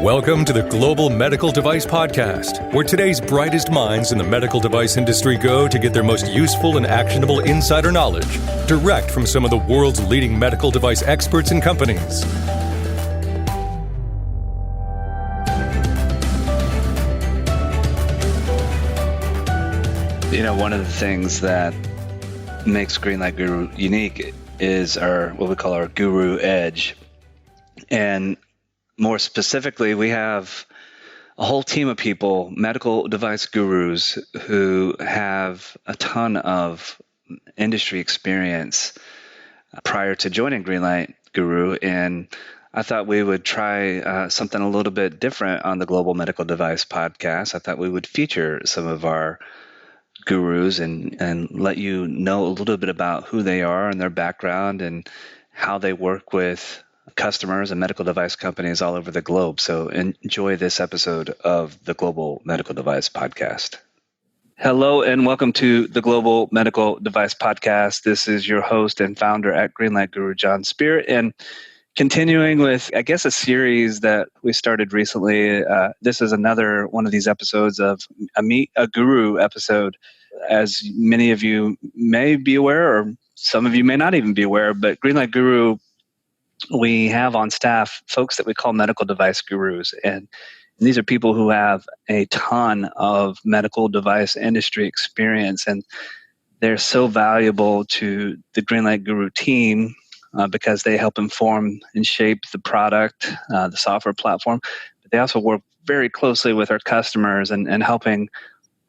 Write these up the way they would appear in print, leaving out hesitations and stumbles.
Welcome to the Global Medical Device Podcast, where today's brightest minds in the medical device industry go to get their most useful and actionable insider knowledge direct from some of the world's leading medical device experts and companies. You know, one of the things that makes Greenlight Guru unique is what we call our Guru Edge. And more specifically, we have a whole team of people, medical device gurus, who have a ton of industry experience prior to joining Greenlight Guru. And I thought we would try something a little bit different on the Global Medical Device Podcast. I thought we would feature some of our gurus and let you know a little bit about who they are and their background and how they work with customers and medical device companies all over the globe. So enjoy this episode of the Global Medical Device Podcast. Hello and welcome to the Global Medical Device Podcast. This is your host and founder at Greenlight Guru, Jon Speer, and continuing with, I guess, a series that we started recently. This is another one of these episodes of a Meet a Guru episode. As many of you may be aware, or some of you may not even be aware, but Greenlight Guru, we have on staff folks that we call medical device gurus. And these are people who have a ton of medical device industry experience. And they're so valuable to the Greenlight Guru team because they help inform and shape the product, the software platform. But they also work very closely with our customers and helping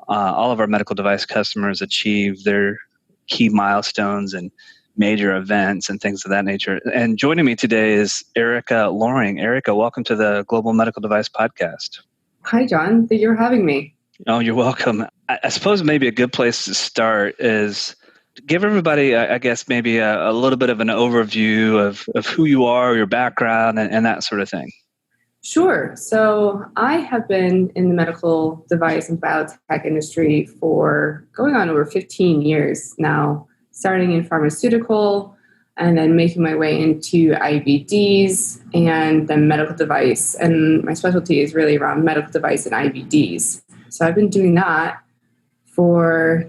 all of our medical device customers achieve their key milestones and major events and things of that nature. And joining me today is Erica Loring. Erica, welcome to the Global Medical Device Podcast. Hi, John. Thank you for having me. Oh, you're welcome. I suppose maybe a good place to start is give everybody, I guess, maybe a little bit of an overview of who you are, your background, and that sort of thing. Sure. So I have been in the medical device and biotech industry for going on over 15 years now, starting in pharmaceutical and then making my way into IVDs and then medical device. And my specialty is really around medical device and IVDs. So I've been doing that for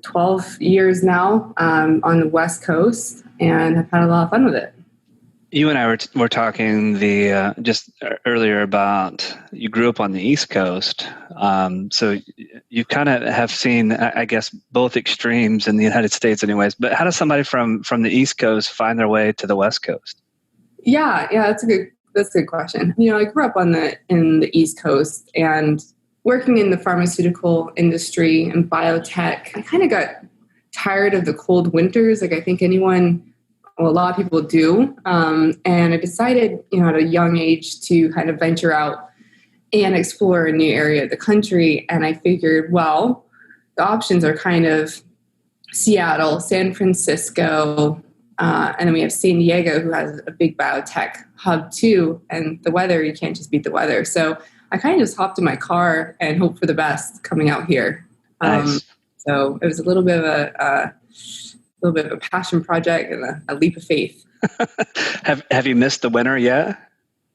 12 years now on the West Coast, and I've had a lot of fun with it. You and I were talking just earlier about you grew up on the East Coast, so you kind of have seen, I guess, both extremes in the United States, anyways. But how does somebody from the East Coast find their way to the West Coast? Yeah, that's a good question. I grew up in the East Coast and working in the pharmaceutical industry and biotech. I kind of got tired of the cold winters, like I think a lot of people do. And I decided, at a young age to kind of venture out and explore a new area of the country. And I figured, well, the options are kind of Seattle, San Francisco, and then we have San Diego, who has a big biotech hub too. And the weather, you can't just beat the weather. So I kind of just hopped in my car and hoped for the best coming out here. Nice. So it was a little bit of a passion project and a leap of faith. Have you missed the winter yet?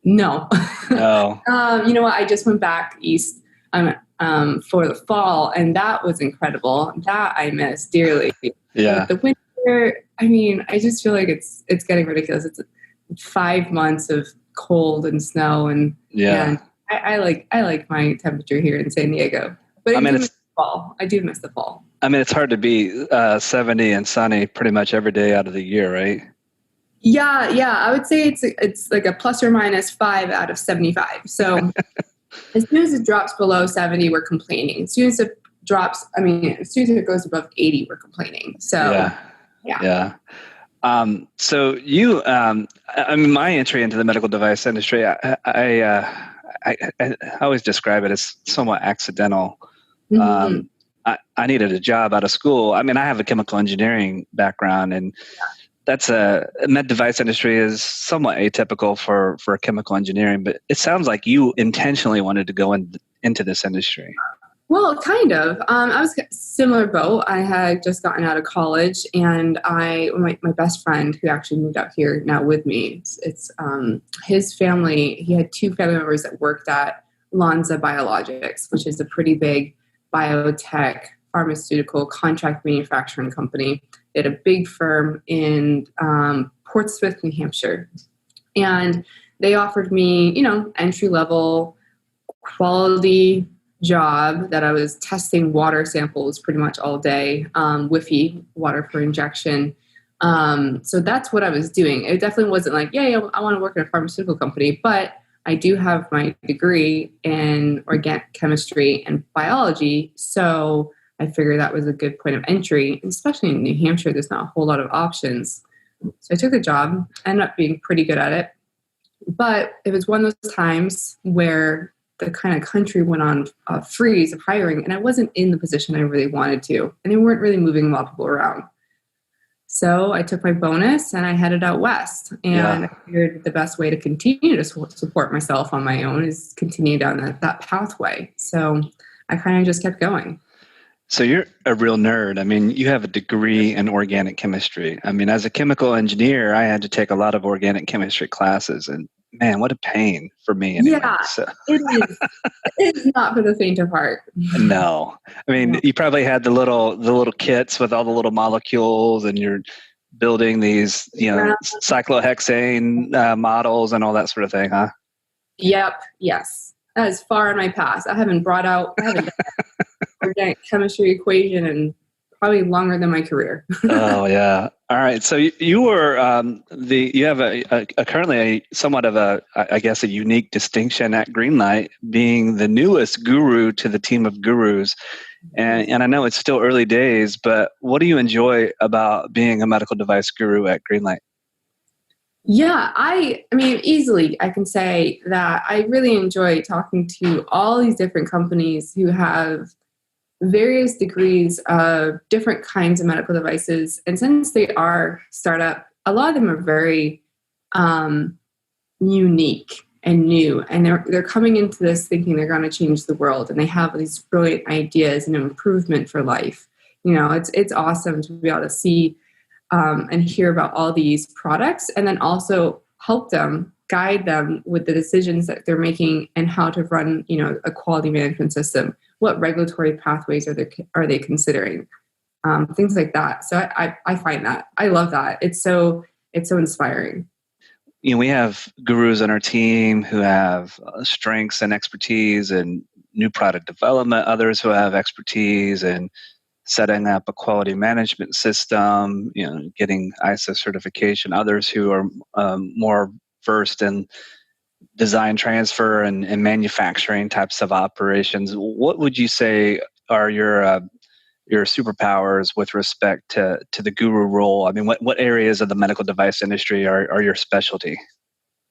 No. No. You know what? I just went back east for the fall, and that was incredible. That I miss dearly. Yeah. But the winter, I just feel like it's getting ridiculous. It's 5 months of cold and snow, and I like my temperature here in San Diego. But I do miss the fall. I do miss the fall. It's hard to be 70 and sunny pretty much every day out of the year, right? Yeah. I would say it's like a plus or minus 5 out of 75. So as soon as it drops below 70, we're complaining. As soon as it goes above 80, we're complaining. So yeah. So you, my entry into the medical device industry, I always describe it as somewhat accidental. Mm-hmm. I needed a job out of school. I have a chemical engineering background, and that's med device industry is somewhat atypical for chemical engineering, but it sounds like you intentionally wanted to go into this industry. Well, kind of. I was similar boat. I had just gotten out of college, and my best friend who actually moved out here now with me. It's his family. He had two family members that worked at Lonza Biologics, which is a pretty big biotech pharmaceutical contract manufacturing company. They had a big firm in Portsmouth, New Hampshire, and they offered me, entry level quality job that I was testing water samples pretty much all day, Wi-Fi, water for injection. So that's what I was doing. It definitely wasn't like, yeah, I want to work in a pharmaceutical company, but I do have my degree in organic chemistry and biology. So I figured that was a good point of entry, especially in New Hampshire. There's not a whole lot of options. So I took the job, ended up being pretty good at it. But it was one of those times where the kind of country went on a freeze of hiring, and I wasn't in the position I really wanted to, and they weren't really moving a lot of people around. So I took my bonus and I headed out west, and I figured the best way to continue to support myself on my own is continue down that pathway. So I kind of just kept going. So you're a real nerd. I mean, you have a degree in organic chemistry. I mean, as a chemical engineer, I had to take a lot of organic chemistry classes, and man, what a pain for me. Anyway. Yeah, so. It is not for the faint of heart. No, I mean, you probably had the little kits with all the little molecules, and you're building these, cyclohexane models and all that sort of thing, huh? Yep. Yes, that is far in my past. I haven't done organic chemistry equation in probably longer than my career. Oh yeah. All right. So you were you have a currently somewhat of a unique distinction at Greenlight, being the newest guru to the team of gurus. And I know it's still early days, but what do you enjoy about being a medical device guru at Greenlight? Yeah, I mean, easily I can say that I really enjoy talking to all these different companies who have various degrees of different kinds of medical devices. And since they are startup, a lot of them are very unique and new. And they're coming into this thinking they're going to change the world. And they have these brilliant ideas and improvement for life. It's awesome to be able to see and hear about all these products, and then also help them, guide them with the decisions that they're making and how to run, a quality management system. What regulatory pathways are they considering? Things like that. So I find that I love that. It's so inspiring. We have gurus on our team who have strengths and expertise in new product development. Others who have expertise in setting up a quality management system, getting ISO certification. Others who are more versed in design transfer and manufacturing types of operations. What would you say are your superpowers with respect to the guru role? I mean, what areas of the medical device industry are your specialty?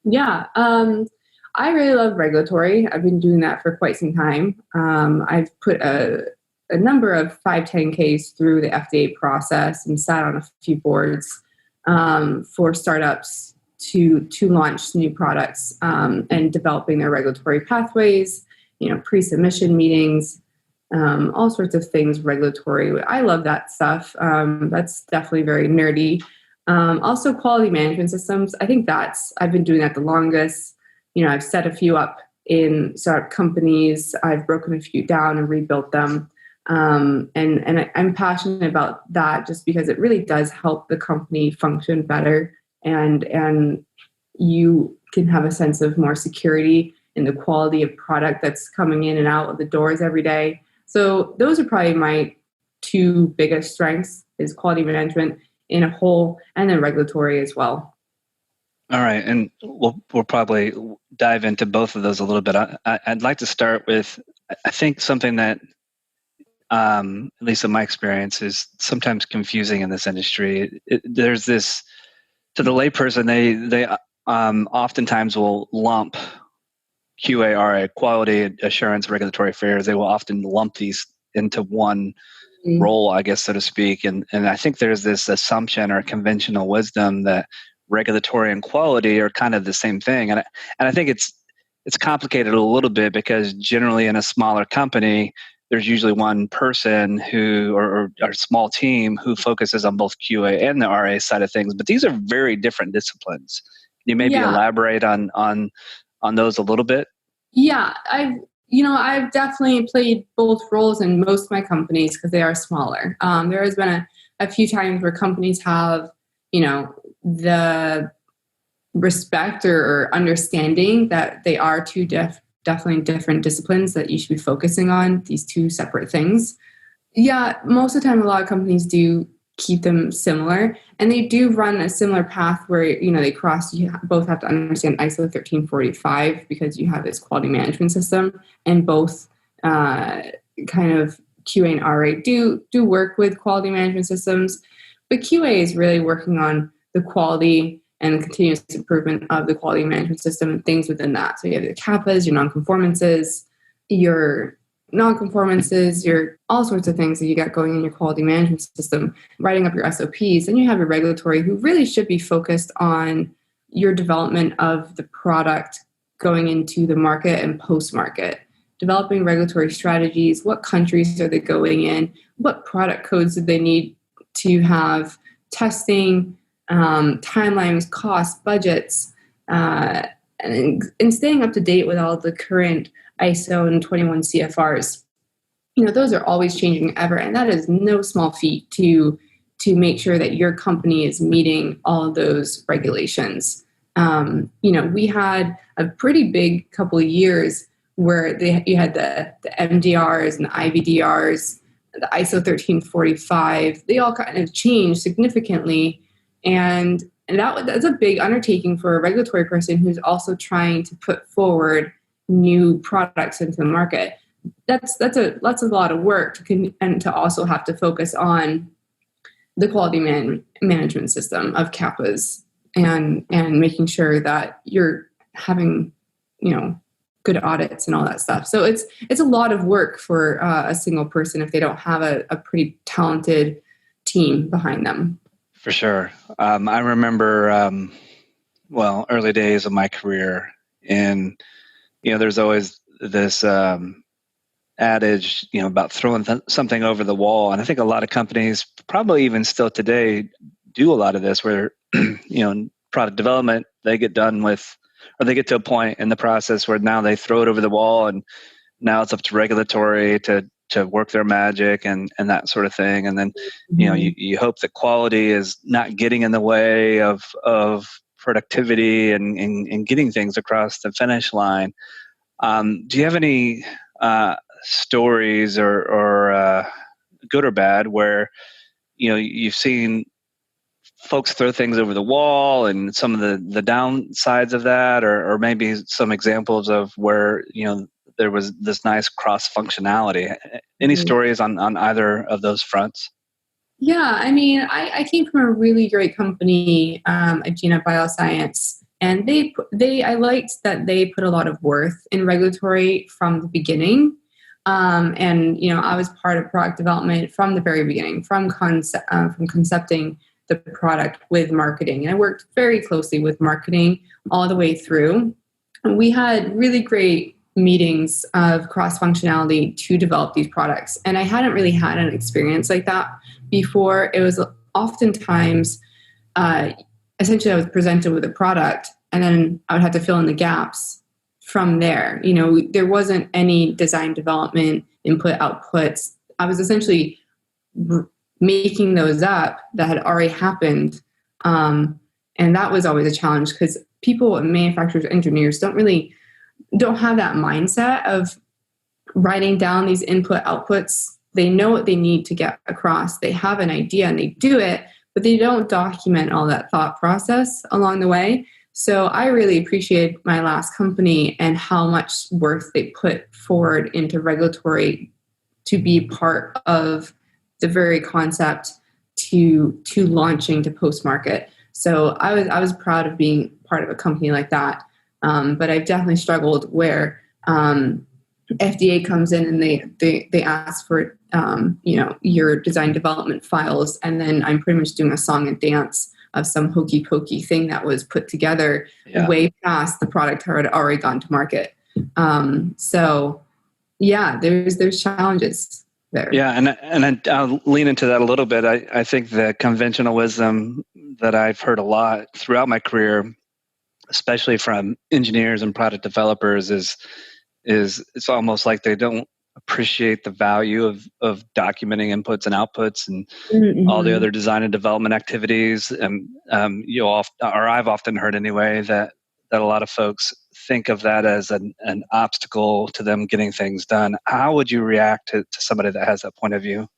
Yeah, I really love regulatory. I've been doing that for quite some time. I've put a number of 510Ks through the FDA process and sat on a few boards for startups to launch new products and developing their regulatory pathways, pre-submission meetings, all sorts of things regulatory. I love that stuff. That's definitely very nerdy. Also quality management systems. I think I've been doing that the longest. I've set a few up in startup companies. I've broken a few down and rebuilt them. And I'm passionate about that just because it really does help the company function better, and you can have a sense of more security in the quality of product that's coming in and out of the doors every day. So those are probably my two biggest strengths, is quality management in a whole, and then regulatory as well. All right. And we'll probably dive into both of those a little bit. I'd like to start with, I think something that, at least in my experience, is sometimes confusing in this industry. There's this, to the layperson, they oftentimes will lump QARA, quality assurance regulatory affairs. They will often lump these into one role, I guess, so to speak. And I think there's this assumption or conventional wisdom that regulatory and quality are kind of the same thing. And I think it's complicated a little bit, because generally in a smaller company, there's usually one person or a small team who focuses on both QA and the RA side of things. But these are very different disciplines. Can you maybe elaborate on those a little bit? Yeah, I've definitely played both roles in most of my companies because they are smaller. There has been a few times where companies have, the respect or understanding that they are two definitely different disciplines that you should be focusing on, these two separate things. Yeah, most of the time, a lot of companies do keep them similar, and they do run a similar path where, they cross, you both have to understand ISO 1345 because you have this quality management system, and both kind of QA and RA do work with quality management systems, but QA is really working on the quality and the continuous improvement of the quality management system and things within that. So you have your CAPAs, your non-conformances, your all sorts of things that you got going in your quality management system, writing up your SOPs. Then you have your regulatory, who really should be focused on your development of the product going into the market and post-market, developing regulatory strategies. What countries are they going in? What product codes do they need to have? Testing, timelines, costs, budgets, and staying up to date with all the current ISO and 21 CFRs. Those are always changing ever, and that is no small feat to make sure that your company is meeting all of those regulations. We had a pretty big couple of years where you had the MDRs and the IVDRs, the ISO 1345. They all kind of changed significantly. And that's a big undertaking for a regulatory person who's also trying to put forward new products into the market. That's a lot of work and to also have to focus on the quality management system of CAPAs and making sure that you're having good audits and all that stuff. So it's a lot of work for a single person if they don't have a pretty talented team behind them. For sure. I remember, early days of my career, and, there's always this adage, about throwing something over the wall. And I think a lot of companies, probably even still today, do a lot of this where, product development, they get done with, or they get to a point in the process where now they throw it over the wall, and now it's up to regulatory to work their magic and that sort of thing. And then, you hope that quality is not getting in the way of productivity and getting things across the finish line. Do you have any stories or good or bad where, you've seen folks throw things over the wall and some of the downsides of that, or maybe some examples of where, there was this nice cross functionality? Any stories on either of those fronts? Yeah, I came from a really great company, Agena Bioscience, and I liked that they put a lot of worth in regulatory from the beginning. I was part of product development from the very beginning, from concepting the product with marketing. And I worked very closely with marketing all the way through. And we had really great meetings of cross-functionality to develop these products. And I hadn't really had an experience like that before. It was oftentimes, essentially I was presented with a product and then I would have to fill in the gaps from there. There wasn't any design development, input, outputs. I was essentially making those up that had already happened. And that was always a challenge because people and manufacturers, engineers don't have that mindset of writing down these input outputs. They know what they need to get across. They have an idea and they do it, but they don't document all that thought process along the way. So I really appreciate my last company and how much worth they put forward into regulatory to be part of the very concept to launching to post-market. So I was proud of being part of a company like that. But I've definitely struggled where FDA comes in and they ask for your design development files, and then I'm pretty much doing a song and dance of some hokey pokey thing that was put together way past the product had already gone to market. So yeah, there's challenges there. Yeah, and I'll lean into that a little bit. I think the conventional wisdom that I've heard a lot throughout my career, especially from engineers and product developers, is it's almost like they don't appreciate the value of documenting inputs and outputs and all the other design and development activities. And I've often heard anyway that a lot of folks think of that as an obstacle to them getting things done. How would you react to somebody that has that point of view?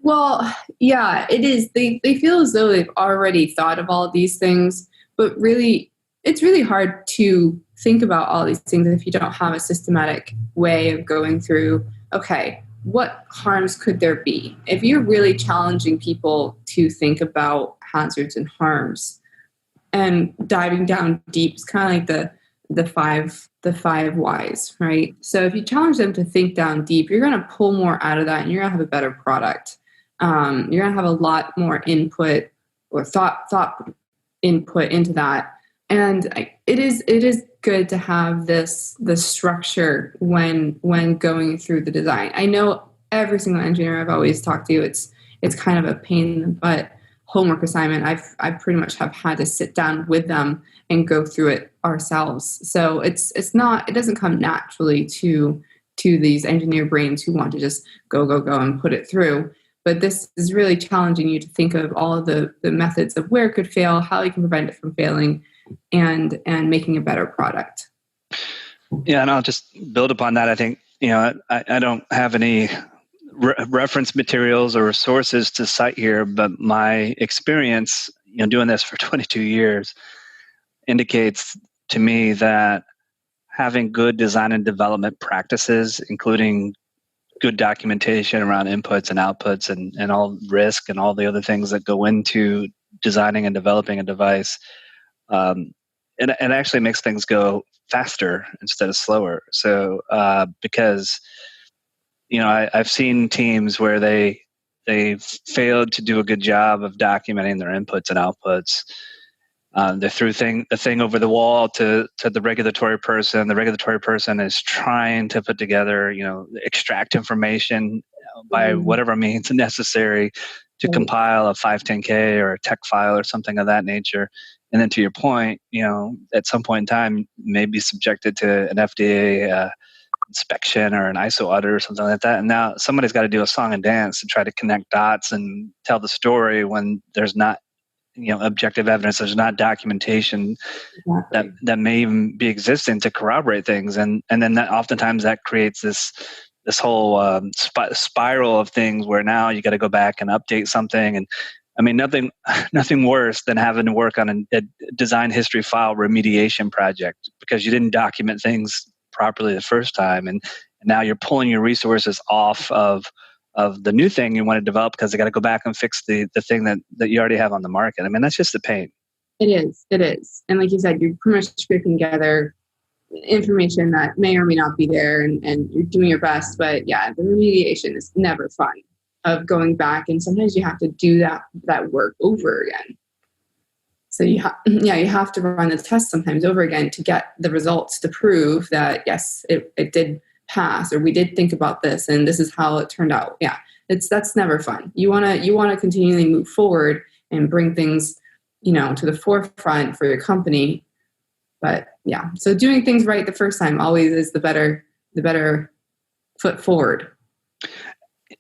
Well, yeah, it is. They feel as though they've already thought of all of these things, but really, it's really hard to think about all these things if you don't have a systematic way of going through, okay, what harms could there be? If you're really challenging people to think about hazards and harms and diving down deep, it's kind of like the five whys, right? So if you challenge them to think down deep, you're going to pull more out of that and you're going to have a better product. You're going to have a lot more input or thought input into that. And it is good to have this structure when going through the design. I know every single engineer I've always talked to, it's kind of a pain in the butt homework assignment. I pretty much have had to sit down with them and go through it ourselves. So it doesn't come naturally to these engineer brains who want to just go and put it through. But this is really challenging you to think of all of the methods of where it could fail, how you can prevent it from failing, and making a better product. Yeah, and I'll just build upon that. I think, I don't have any reference materials or sources to cite here, but my experience, doing this for 22 years indicates to me that having good design and development practices, including good documentation around inputs and outputs and all risk and all the other things that go into designing and developing a device, it actually makes things go faster instead of slower. So because I've seen teams where they failed to do a good job of documenting their inputs and outputs. They threw the thing over the wall to the regulatory person. The regulatory person is trying to put together, extract information by whatever means necessary to compile a 510K or a tech file or something of that nature. And then to your point, at some point in time, may be subjected to an FDA inspection or an ISO audit or something like that. And now somebody's got to do a song and dance to try to connect dots and tell the story when there's not, objective evidence, there's not documentation that may even be existing to corroborate things. And then that oftentimes that creates this whole spiral of things where now you got to go back and update something. And I mean, nothing worse than having to work on a design history file remediation project because you didn't document things properly the first time. And now you're pulling your resources off of the new thing you want to develop because they got to go back and fix the thing that you already have on the market. I mean, that's just the pain. It is. And like you said, you're pretty much scraping together information that may or may not be there and you're doing your best. But yeah, the remediation is never fun of going back. And sometimes you have to do that work over again. So you have to run the test sometimes over again to get the results to prove that, yes, it did pass, or we did think about this and this is how it turned out. Yeah, that's never fun. You want to continually move forward and bring things, to the forefront for your company. But yeah, so doing things right the first time always is the better foot forward.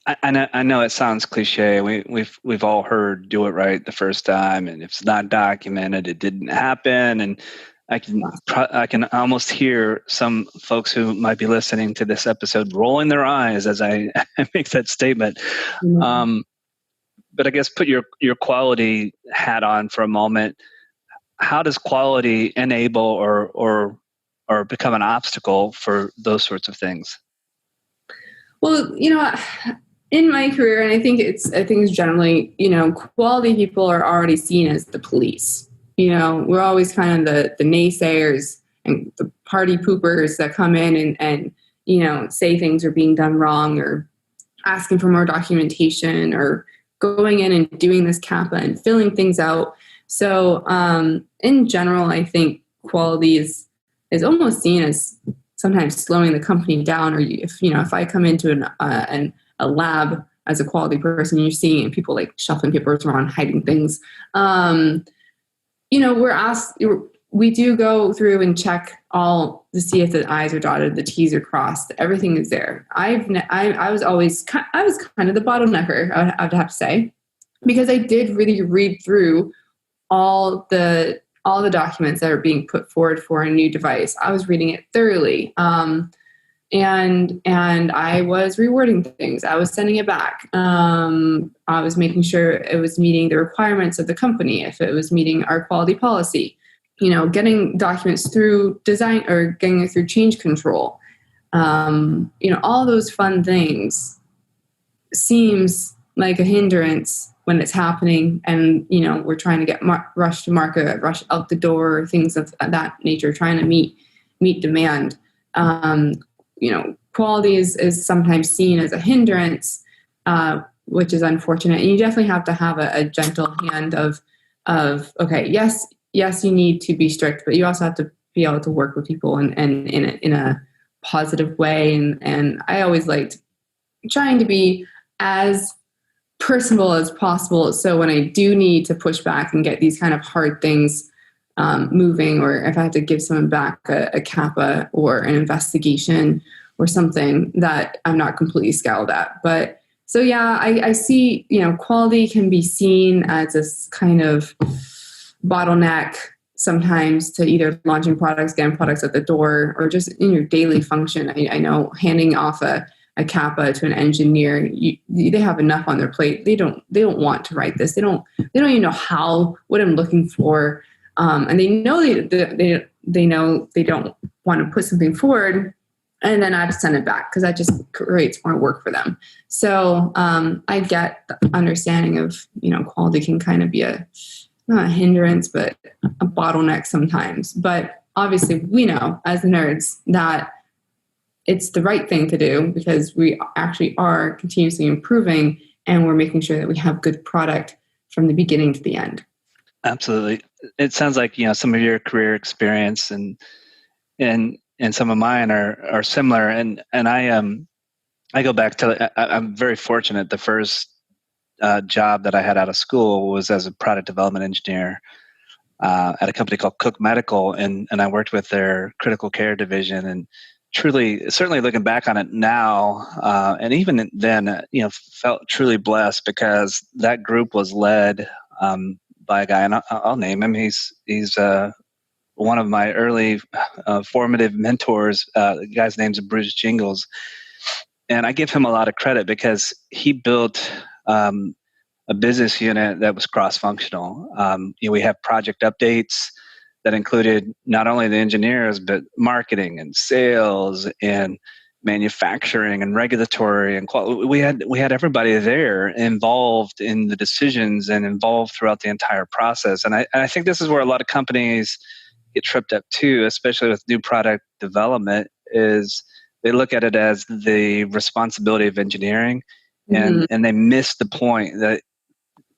I know it sounds cliche. We've all heard do it right the first time, and if it's not documented, it didn't happen. And I can almost hear some folks who might be listening to this episode rolling their eyes as I make that statement. Mm-hmm. But I guess put your quality hat on for a moment. How does quality enable or become an obstacle for those sorts of things? Well, in my career, and I think it's generally, quality people are already seen as the police. We're always kind of the naysayers and the party poopers that come in and say things are being done wrong or asking for more documentation or going in and doing this CAPA and filling things out. So in general, I think quality is almost seen as sometimes slowing the company down, or if I come into a lab as a quality person, you're seeing people like shuffling papers around, hiding things. We do go through and check all to see if the I's are dotted, the T's are crossed, everything is there. I was kind of the bottlenecker, I would have to say, because I did really read through all the documents that are being put forward for a new device. I was reading it thoroughly. And I was rewording things. I was sending it back. I was making sure it was meeting the requirements of the company, if it was meeting our quality policy. Getting documents through design or getting it through change control. All those fun things seems like a hindrance when it's happening, and we're trying to get rush to market, rush out the door, things of that nature, trying to meet demand. Quality is sometimes seen as a hindrance, which is unfortunate. And you definitely have to have a gentle hand of okay, yes, you need to be strict, but you also have to be able to work with people and in a positive way. And I always liked trying to be as personable as possible. So when I do need to push back and get these kind of hard things moving, or if I have to give someone back a CAPA or an investigation or something, that I'm not completely scowled at. But so, yeah, I see, quality can be seen as this kind of bottleneck sometimes to either launching products, getting products at the door, or just in your daily function. I know handing off a CAPA to an engineer, they have enough on their plate. They don't want to write this. They don't even know what I'm looking for. And they know they know they don't want to put something forward, and then I have to send it back because that just creates more work for them. So I get the understanding of quality can kind of be not a hindrance, but a bottleneck sometimes. But obviously, we know as nerds that it's the right thing to do, because we actually are continuously improving, and we're making sure that we have good product from the beginning to the end. Absolutely. It sounds like, some of your career experience and some of mine are similar. And I go back to, I'm very fortunate. The first job that I had out of school was as a product development engineer at a company called Cook Medical. And I worked with their critical care division, and certainly looking back on it now, and even then, felt truly blessed, because that group was led by a guy, and I'll name him. He's one of my early formative mentors. The guy's name's Bruce Jingles, and I give him a lot of credit because he built a business unit that was cross-functional. We have project updates that included not only the engineers, but marketing and sales and manufacturing and regulatory and quality. We had everybody there involved in the decisions and involved throughout the entire process. And I think this is where a lot of companies get tripped up too, especially with new product development, is they look at it as the responsibility of engineering, and they miss the point that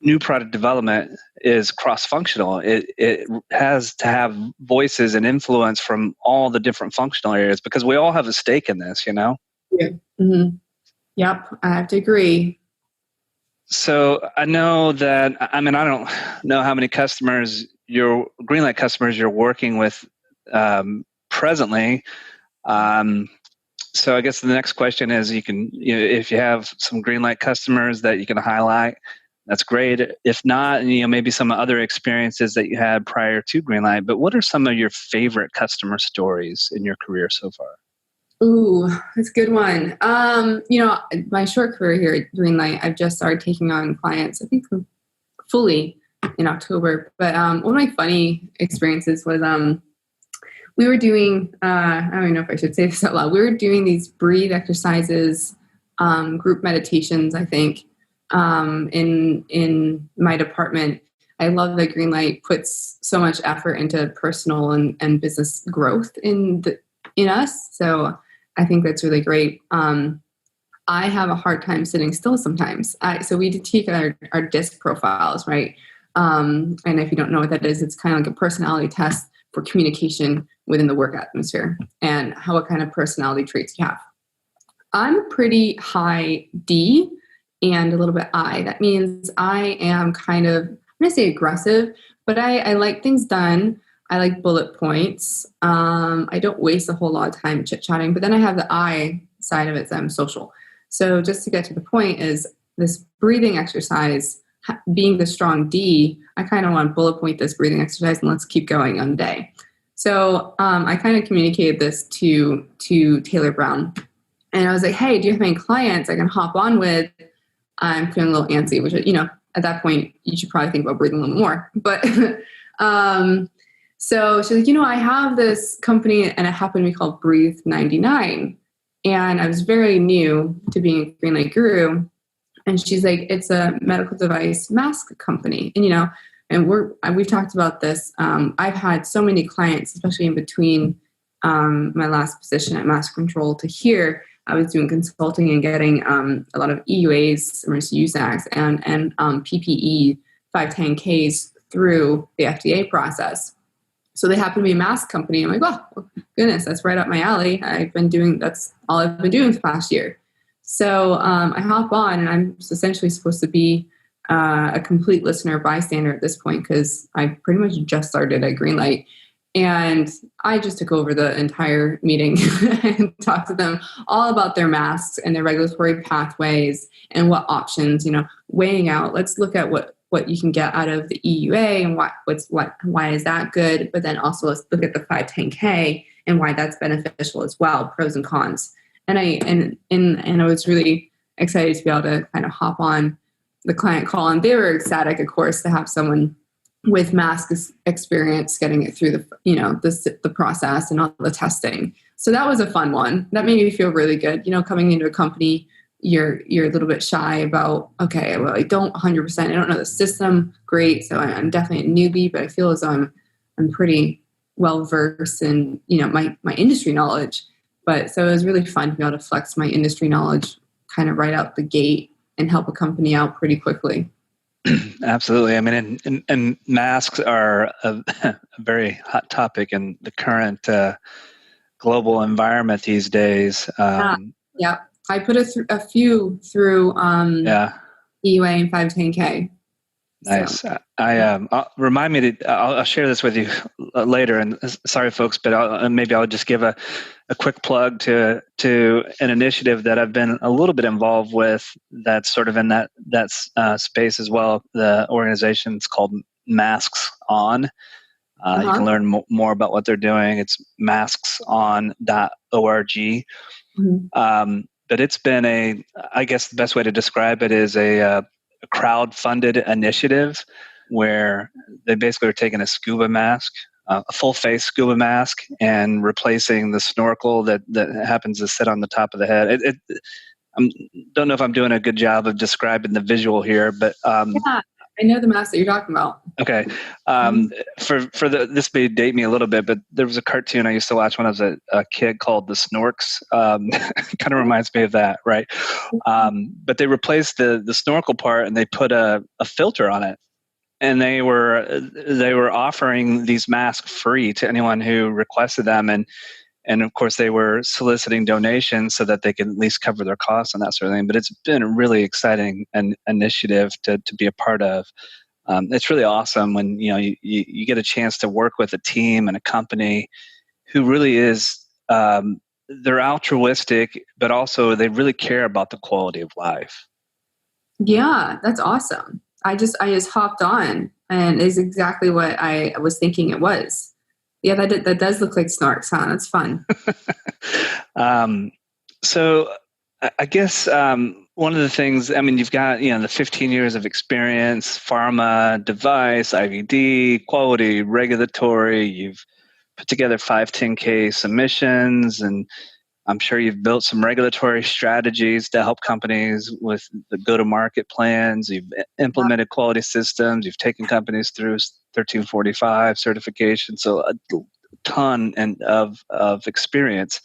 new product development is cross-functional. It has to have voices and influence from all the different functional areas, because we all have a stake in this, Yeah. Mm-hmm. Yep, I have to agree. So I know that, I don't know how many Greenlight customers you're working with presently. So I guess the next question is, if you have some Greenlight customers that you can highlight, that's great. If not, maybe some other experiences that you had prior to Greenlight, but what are some of your favorite customer stories in your career so far? Ooh, that's a good one. My short career here at Greenlight, I've just started taking on clients, I think fully in October. But one of my funny experiences was we were doing, I don't even know if I should say this out loud, we were doing these breathe exercises, group meditations, I think, in my department. I love that Greenlight puts so much effort into personal and business growth in us. So I think that's really great. I have a hard time sitting still sometimes. So we take our DISC profiles, right? And if you don't know what that is, it's kind of like a personality test for communication within the work atmosphere and what kind of personality traits you have. I'm pretty high D and a little bit I. That means I am kind of, I'm going to say aggressive, but I like things done. I like bullet points. I don't waste a whole lot of time chit-chatting, but then I have the I side of it that I'm social. So just to get to the point is this breathing exercise, being the strong D, I kind of want to bullet point this breathing exercise and let's keep going on the day. So I kind of communicated this to Taylor Brown. And I was like, hey, do you have any clients I can hop on with? I'm feeling a little antsy, which, at that point, you should probably think about breathing a little more. But so she's like, I have this company and it happened to be called Breathe 99. And I was very new to being a Greenlight Guru. And she's like, it's a medical device mask company. And, and we've talked about this. I've had so many clients, especially in between my last position at Mask Control to here. I was doing consulting and getting a lot of EUAs, emergency use acts, and PPE 510Ks through the FDA process. So they happen to be a mask company. I'm like, oh, goodness, that's right up my alley. That's all I've been doing for the past year. So I hop on, and I'm essentially supposed to be a complete listener bystander at this point because I pretty much just started at Greenlight. And I just took over the entire meeting and talked to them all about their masks and their regulatory pathways and what options, weighing out. Let's look at what you can get out of the EUA and why is that good? But then also let's look at the 510K and why that's beneficial as well, pros and cons. And I was really excited to be able to kind of hop on the client call, and they were ecstatic, of course, to have someone with mask experience getting it through the process and all the testing. So that was a fun one. That made me feel really good. Coming into a company, you're a little bit shy about, okay, well, I don't 100%, I don't know the system great. So I'm definitely a newbie, but I feel as though I'm pretty well versed in, my industry knowledge. But so it was really fun to be able to flex my industry knowledge kind of right out the gate and help a company out pretty quickly. Absolutely. I mean, and masks are a very hot topic in the current global environment these days. Yeah. I put a few through EUA and 510K. Nice. So. Remind me I'll share this with you later. And sorry, folks, but maybe I'll just give a quick plug to an initiative that I've been a little bit involved with. That's sort of in that space as well. The organization is called Masks On. You can learn more about what they're doing. It's maskson.org. Mm-hmm. But it's been I guess the best way to describe it is a crowd-funded initiative where they basically are taking a scuba mask, a full-face scuba mask, and replacing the snorkel that happens to sit on the top of the head. I don't know if I'm doing a good job of describing the visual here, but yeah, I know the mask that you're talking about. Okay, this may date me a little bit, but there was a cartoon I used to watch when I was a kid called The Snorks. Kind of reminds me of that, right? But they replaced the snorkel part and they put a filter on it, and they were offering these masks free to anyone who requested them, and of course they were soliciting donations so that they could at least cover their costs and that sort of thing. But it's been a really exciting initiative to be a part of. It's really awesome when you get a chance to work with a team and a company who really is they're altruistic, but also they really care about the quality of life. Yeah, that's awesome. I just hopped on, and it's exactly what I was thinking it was. Yeah, that does look like snorks, huh? That's fun. So I guess one of the things, I mean, you've got, the 15 years of experience, pharma, device, IVD, quality, regulatory. You've put together 510K submissions, and I'm sure you've built some regulatory strategies to help companies with the go-to-market plans. You've implemented quality systems. You've taken companies through 1345 certification. So a ton of experience.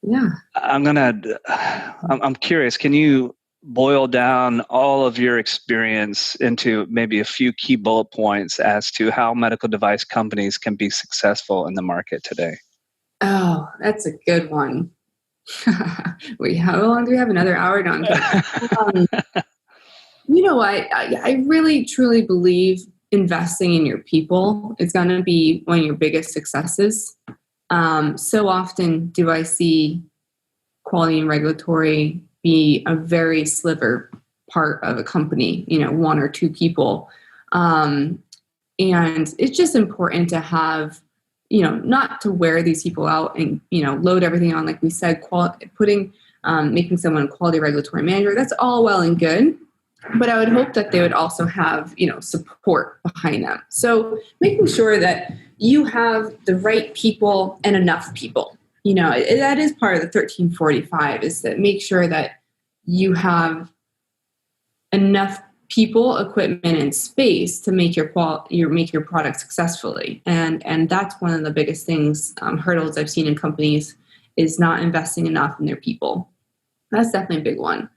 Yeah. I'm curious. Can you boil down all of your experience into maybe a few key bullet points as to how medical device companies can be successful in the market today? Oh, that's a good one. Wait, how long do we have? Another hour? No, I'm kidding. You know what? I really, truly believe investing in your people is going to be one of your biggest successes. So often do I see quality and regulatory be a very sliver part of a company, one or two people. And it's just important to have, not to wear these people out and, load everything on, like we said, making someone a quality regulatory manager. That's all well and good. But I would hope that they would also have, support behind them. So making sure that you have the right people and enough people. That is part of the 1345, is that make sure that you have enough people, equipment, and space to make your product successfully. And that's one of the biggest things, hurdles I've seen in companies, is not investing enough in their people. That's definitely a big one.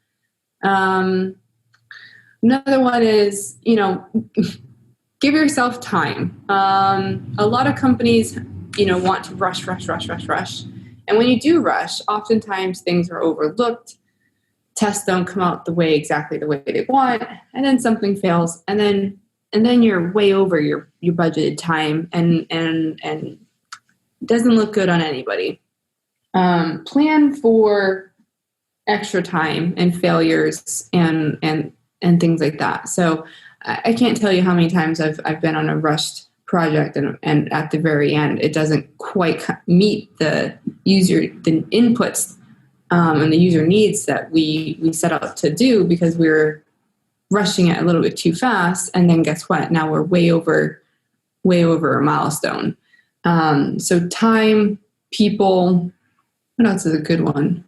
Another one is, give yourself time. A lot of companies, want to rush. And when you do rush, oftentimes things are overlooked. Tests don't come out exactly the way they want. And then something fails. And then you're way over your budgeted time and it doesn't look good on anybody. Plan for extra time and failures and things like that. So I can't tell you how many times I've been on a rushed project and at the very end, it doesn't quite meet the inputs and the user needs that we set out to do, because we were rushing it a little bit too fast. And then guess what? Now we're way over a milestone. So time, people, what else is a good one?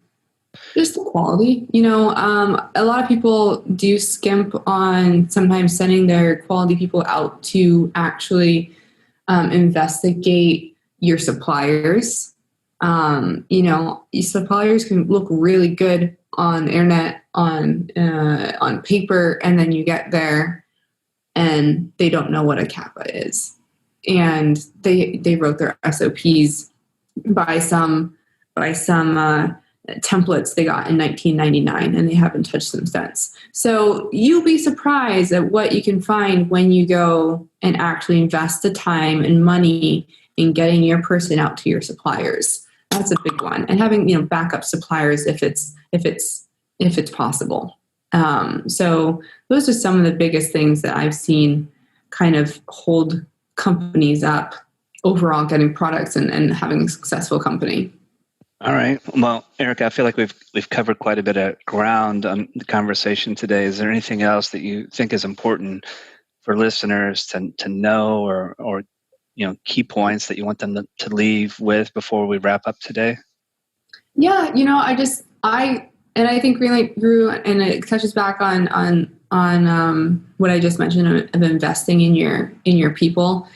Just the quality. A lot of people do skimp on sometimes sending their quality people out to actually investigate your suppliers. Suppliers can look really good on the internet, on paper, and then you get there and they don't know what a CAPA is. And they wrote their SOPs by some templates they got in 1999, and they haven't touched them since. So you'll be surprised at what you can find when you go and actually invest the time and money in getting your person out to your suppliers. That's a big one. And having, backup suppliers if it's possible. So those are some of the biggest things that I've seen kind of hold companies up overall, getting products and having a successful company. All right. Well, Erica, I feel like we've covered quite a bit of ground on the conversation today. Is there anything else that you think is important for listeners to know, or key points that you want them to leave with before we wrap up today? Yeah, I think Greenlight Guru, and it touches back on what I just mentioned of investing in your people.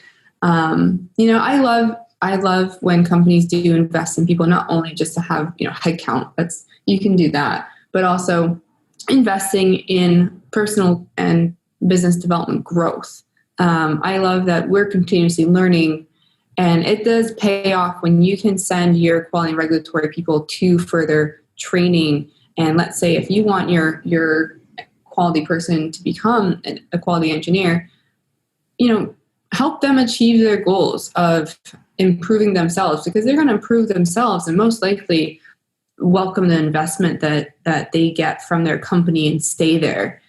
I love when companies do invest in people, not only just to have, headcount. You can do that, but also investing in personal and business development growth. I love that we're continuously learning, and it does pay off when you can send your quality and regulatory people to further training. And let's say if you want your quality person to become a quality engineer, help them achieve their goals of improving themselves, because they're going to improve themselves and most likely welcome the investment that they get from their company and stay there.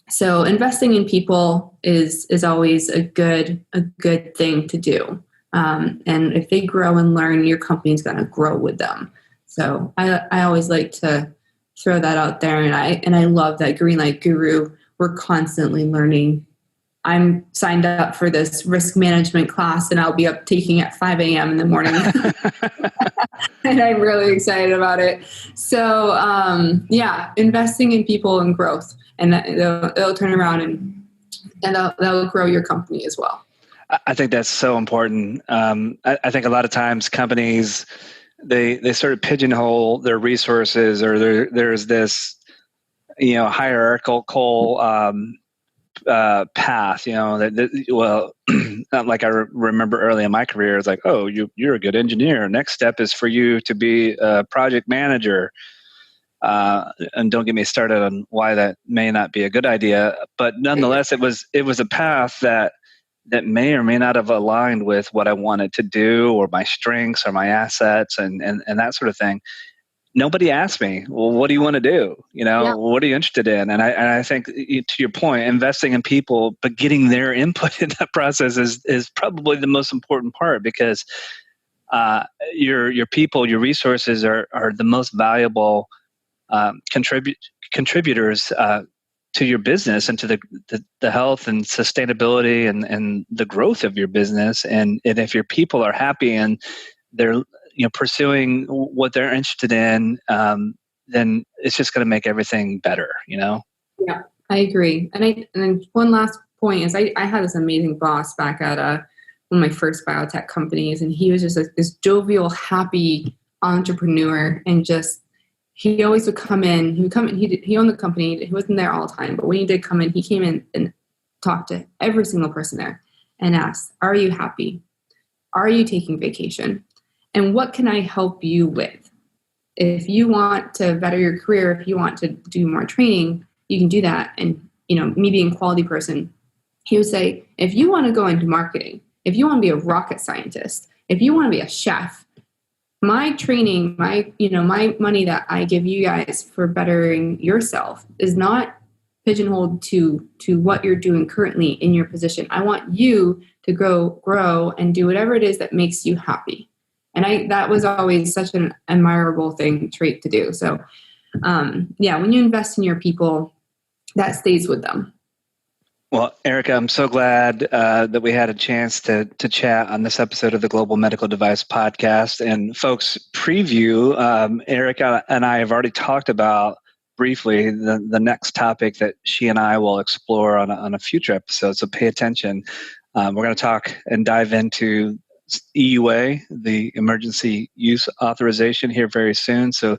So investing in people is always a good thing to do. And if they grow and learn, your company's going to grow with them. So I always like to throw that out there. And I love that Greenlight Guru, we're constantly learning. I'm signed up for this risk management class, and I'll be up taking at 5 a.m. in the morning. And I'm really excited about it. So, investing in people and growth, and they'll turn around and they'll grow your company as well. I think that's so important. I think a lot of times companies, they sort of pigeonhole their resources, or there's this hierarchical path. Like I remember early in my career, it's like, oh, you're a good engineer. Next step is for you to be a project manager. And don't get me started on why that may not be a good idea, but nonetheless, it was a path that may or may not have aligned with what I wanted to do, or my strengths, or my assets, and that sort of thing. Nobody asked me, well, what do you want to do? Yeah. What are you interested in? And I think, to your point, investing in people, but getting their input in that process is probably the most important part, because your people, your resources are the most valuable contributors to your business and to the health and sustainability and the growth of your business. And if your people are happy and they're pursuing what they're interested in, then it's just going to make everything better. Yeah, I agree. And then one last point is I had this amazing boss back at one of my first biotech companies, and he was just this jovial, happy entrepreneur, and he always would come in. He owned the company. He wasn't there all the time, but when he did come in, he came in and talked to every single person there and asked, "Are you happy? Are you taking vacation? And what can I help you with? If you want to better your career, if you want to do more training, you can do that." And me being a quality person, he would say, if you want to go into marketing, if you want to be a rocket scientist, if you want to be a chef, my training, my money that I give you guys for bettering yourself is not pigeonholed to what you're doing currently in your position. I want you to grow and do whatever it is that makes you happy. And that was always such an admirable trait to do. So, when you invest in your people, that stays with them. Well, Erica, I'm so glad that we had a chance to chat on this episode of the Global Medical Device Podcast. And folks, preview, Erica and I have already talked about briefly the next topic that she and I will explore on a future episode. So pay attention. We're going to talk and dive into EUA, the Emergency Use Authorization, here very soon. So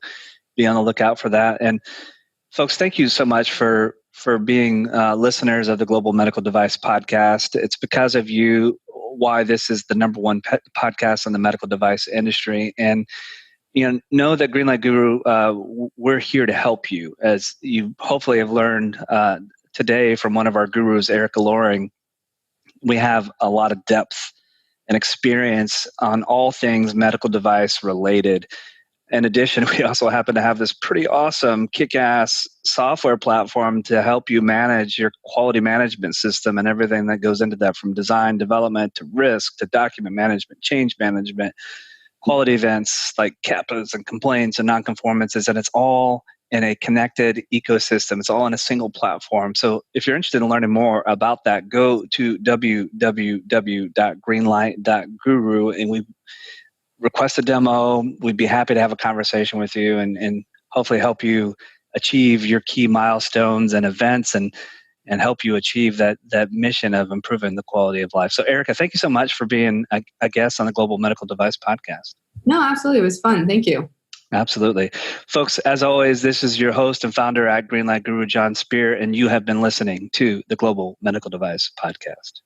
be on the lookout for that. And folks, thank you so much for being listeners of the Global Medical Device Podcast. It's because of you why this is the number one podcast in the medical device industry. And know that Greenlight Guru, we're here to help you. As you hopefully have learned today from one of our gurus, Erica Loring, we have a lot of depth and experience on all things medical device related. In addition, we also happen to have this pretty awesome kick-ass software platform to help you manage your quality management system and everything that goes into that, from design, development, to risk, to document management, change management, quality events like CAPAs and complaints and nonconformances. And it's all in a connected ecosystem. It's all in a single platform. So if you're interested in learning more about that, go to www.greenlight.guru, and we request a demo. We'd be happy to have a conversation with you and hopefully help you achieve your key milestones and events and help you achieve that mission of improving the quality of life. So Erica, thank you so much for being a guest on the Global Medical Device Podcast. No, absolutely. It was fun. Thank you. Absolutely. Folks, as always, this is your host and founder at Greenlight Guru, Jon Speer, and you have been listening to the Global Medical Device Podcast.